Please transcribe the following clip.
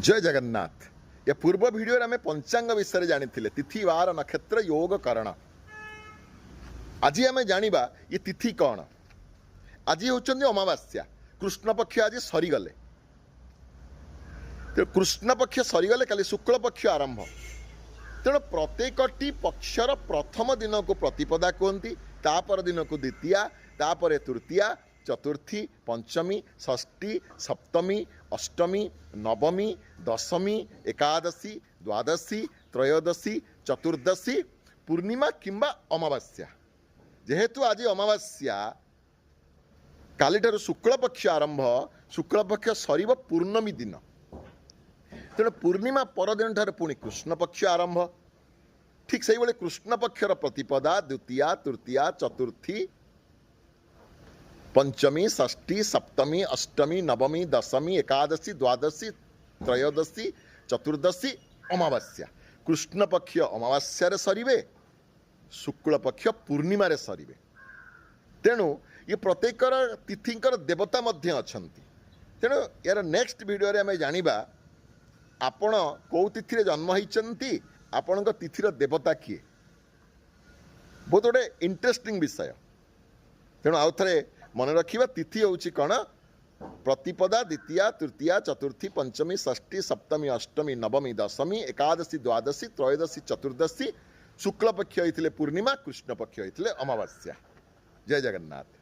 जय जगन्नाथ। या पूर्व वीडियो आम पंचांग विषय जानी तिथि वार नक्षत्र योग करण। आज आम जाना ये तिथि कौन। आज होती अमावास्या, कृष्ण पक्ष आज सरीगले। तो कृष्ण पक्ष सरीगले काली शुक्ल पक्ष आरंभ। तेणु प्रत्येक पक्षर प्रथम दिन को प्रतिपदा कहती, तापर दिन को द्वितीया, तापर तृतीया, चतुर्थी, पंचमी, षष्ठी, सप्तमी, अष्टमी, नवमी, दशमी, एकादशी, द्वादशी, त्रयोदशी, चतुर्दशी, पूर्णिमा किंबा अमावास्या। जेहेतु आज अमावास्या, कालीठार शुक्ल पक्ष आरंभ, शुक्ल पक्ष सरीब पूर्णमी दिन। तेणु पूर्णिमा परदिन ठार पुणी कृष्ण पक्ष आरंभ। ठीक से भाई कृष्ण पक्षर प्रतिपदा द्वितीया, तृतीया, चतुर्थी, पंचमी, षष्ठी, सप्तमी, अष्टमी, नवमी, दशमी, एकादशी, द्वादशी, त्रयोदशी, चतुर्दशी, अमावास्या। कृष्ण पक्ष अमावास्या सरीबे, शुक्ल पक्ष पूर्णिमा सरीबे। तेणु ये प्रत्येक तिथिंकर देवता मध्य अछंती। तेणु यार नेक्स्ट वीडियो रे हमें जानिबा आपण कौ तिथि जन्म होइचंती, आपणक तिथिर देवता किए। बहुत गोटे इंटरेस्टिंग विषय। तेणु आउ थे मन रखा तिथि हूँ कौन, प्रतिपदा द्वितीया, तृतीया, चतुर्थी, पंचमी, षष्ठी, सप्तमी, अष्टमी, नवमी, दशमी, एकादशी, द्वादशी, त्रयोदशी, चतुर्दशी, शुक्ल पक्ष होते पूर्णिमा, कृष्ण पक्ष होते अमावास्या। जय जगन्नाथ।